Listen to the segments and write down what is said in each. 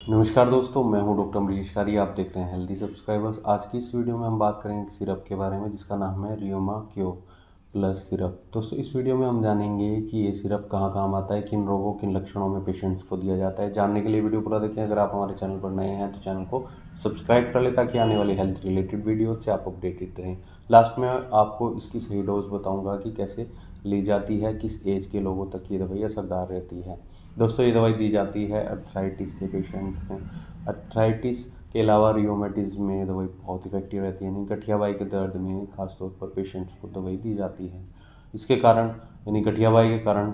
नमस्कार दोस्तों, मैं हूं डॉक्टर अमरीश कारी। आप देख रहे हैं हेल्दी सब्सक्राइबर्स। आज की इस वीडियो में हम बात करेंगे सिरप के बारे में जिसका नाम है रियोमा क्यो प्लस सिरप। दोस्तों, इस वीडियो में हम जानेंगे कि ये सिरप कहाँ काम आता है, किन रोगों किन लक्षणों में पेशेंट्स को दिया जाता है। जानने के लिए वीडियो पूरा देखें। अगर आप हमारे चैनल पर नए हैं तो चैनल को सब्सक्राइब कर लें ताकि आने वाली हेल्थ रिलेटेड वीडियो से आप अपडेटेड रहें। लास्ट में आपको इसकी सही डोज बताऊँगा कि कैसे ली जाती है, किस एज के लोगों तक ये दवाई असरदार रहती है। दोस्तों, ये दवाई दी जाती है अर्थराइटिस के पेशेंट में। अर्थराइटिस के अलावा रियोमेटिज़म में ये दवाई बहुत इफेक्टिव रहती है, यानी गठियाबाई के दर्द में खासतौर पर पेशेंट्स को दवाई दी जाती है। इसके कारण यानी गठियाबाई के कारण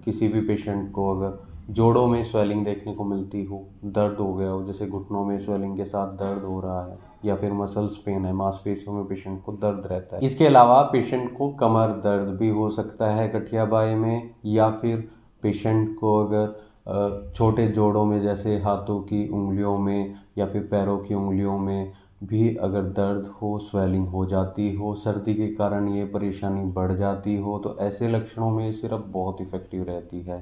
किसी भी पेशेंट को अगर जोड़ों में स्वेलिंग देखने को मिलती हो, दर्द हो गया हो, जैसे घुटनों में स्वेलिंग के साथ दर्द हो रहा है, या फिर मसल्स पेन है, मांसपेशियों में पेशेंट को दर्द रहता है। इसके अलावा पेशेंट को कमर दर्द भी हो सकता है गठियाबाई में, या फिर पेशेंट को अगर छोटे जोड़ों में जैसे हाथों की उंगलियों में या फिर पैरों की उंगलियों में भी अगर दर्द हो, स्वेलिंग हो जाती हो, सर्दी के कारण ये परेशानी बढ़ जाती हो, तो ऐसे लक्षणों में सिरप बहुत इफ़ेक्टिव रहती है।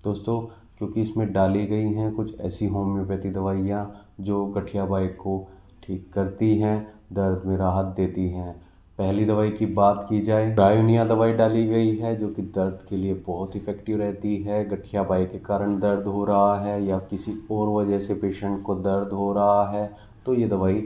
दोस्तों, क्योंकि इसमें डाली गई हैं कुछ ऐसी होम्योपैथी दवाइयाँ जो गठियाबाई को ठीक करती हैं, दर्द में राहत देती हैं। पहली दवाई की बात की जाए, ब्रायोनिया दवाई डाली गई है जो कि दर्द के लिए बहुत इफ़ेक्टिव रहती है। गठियाबाई के कारण दर्द हो रहा है या किसी और वजह से पेशेंट को दर्द हो रहा है तो ये दवाई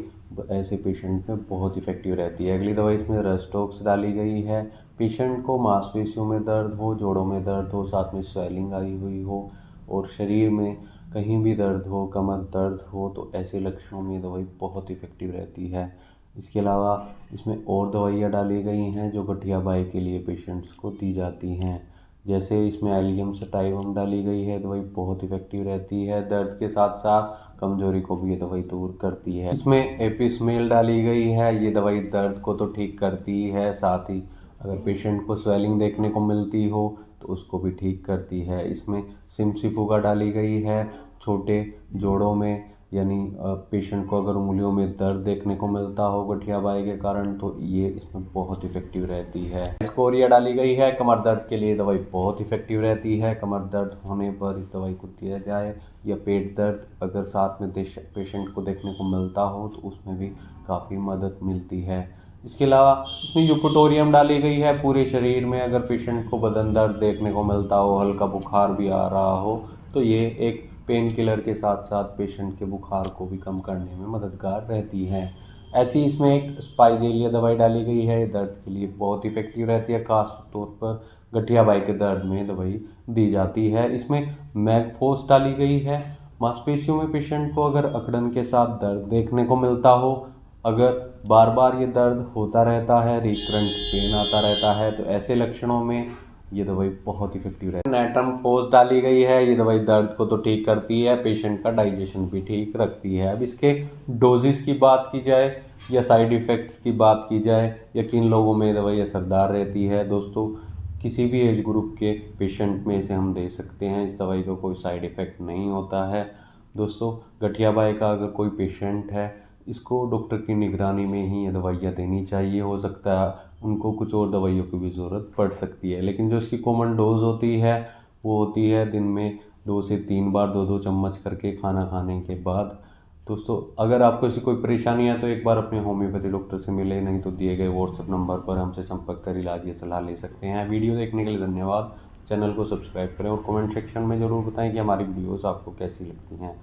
ऐसे पेशेंट में बहुत इफ़ेक्टिव रहती है। अगली दवाई इसमें रेस्टोक्स डाली गई है। पेशेंट को मांसपेशियों में दर्द हो, जोड़ों में दर्द हो, साथ में स्वेलिंग आई हुई हो और शरीर में कहीं भी दर्द हो, कमर दर्द हो, तो ऐसे लक्षणों में ये दवाई बहुत इफ़ेक्टिव रहती है। इसके अलावा इसमें और दवाइयाँ डाली गई हैं जो गठियाबाई के लिए पेशेंट्स को दी जाती हैं। जैसे इसमें एलियम सटाइवम डाली गई है, दवाई बहुत इफ़ेक्टिव रहती है। दर्द के साथ साथ कमजोरी को भी ये दवाई दूर करती है। इसमें एपिसमेल डाली गई है, ये दवाई दर्द को तो ठीक करती ही है, साथ ही अगर पेशेंट को स्वेलिंग देखने को मिलती हो तो उसको भी ठीक करती है। इसमें सिमसिफुगा डाली गई है, छोटे जोड़ों में यानी पेशेंट को अगर उंगलियों में दर्द देखने को मिलता हो गठियाबाई के कारण तो ये इसमें बहुत इफ़ेक्टिव रहती है। स्कोरिया डाली गई है, कमर दर्द के लिए दवाई बहुत इफ़ेक्टिव रहती है। कमर दर्द होने पर इस दवाई को दिया जाए, या पेट दर्द अगर साथ में पेशेंट को देखने को मिलता हो तो उसमें भी काफ़ी मदद मिलती है। इसके अलावा इसमें यूपोटोरियम डाली गई है, पूरे शरीर में अगर पेशेंट को बदन दर्द देखने को मिलता हो, हल्का बुखार भी आ रहा हो, तो ये एक पेन किलर के साथ साथ पेशेंट के बुखार को भी कम करने में मददगार रहती हैं। ऐसी इसमें एक स्पाइजेलिया दवाई डाली गई है, दर्द के लिए बहुत इफ़ेक्टिव रहती है, खास तौर पर गठियाबाई के दर्द में दवाई दी जाती है। इसमें मैगफोस डाली गई है, मांसपेशियों में पेशेंट को अगर अकड़न के साथ दर्द देखने को मिलता हो, अगर बार बार ये दर्द होता रहता है, रिकरेंट पेन आता रहता है, तो ऐसे लक्षणों में ये दवाई बहुत इफेक्टिव रहती है। नेट्रम फोस डाली गई है, ये दवाई दर्द को तो ठीक करती है, पेशेंट का डाइजेशन भी ठीक रखती है। अब इसके डोजेस की बात की जाए या साइड इफ़ेक्ट्स की बात की जाए या किन लोगों में ये दवाई असरदार रहती है, दोस्तों किसी भी एज ग्रुप के पेशेंट में इसे हम दे सकते हैं। इस दवाई का कोई साइड इफ़ेक्ट नहीं होता है। दोस्तों, गठियाबाई का अगर कोई पेशेंट है, इसको डॉक्टर की निगरानी में ही ये दवाइयाँ देनी चाहिए। हो सकता है उनको कुछ और दवाइयों की भी ज़रूरत पड़ सकती है, लेकिन जो इसकी कॉमन डोज होती है वो होती है दिन में 2 से 3 बार 2-2 चम्मच करके खाना खाने के बाद। दोस्तों, अगर आपको ऐसी कोई परेशानी है तो एक बार अपने होम्योपैथी डॉक्टर से मिले, नहीं तो दिए गए व्हाट्सएप नंबर पर हमसे संपर्क कर इलाज या सलाह ले सकते हैं। वीडियो देखने के लिए धन्यवाद। चैनल को सब्सक्राइब करें और कमेंट सेक्शन में ज़रूर बताएं कि हमारी वीडियोस आपको कैसी लगती हैं।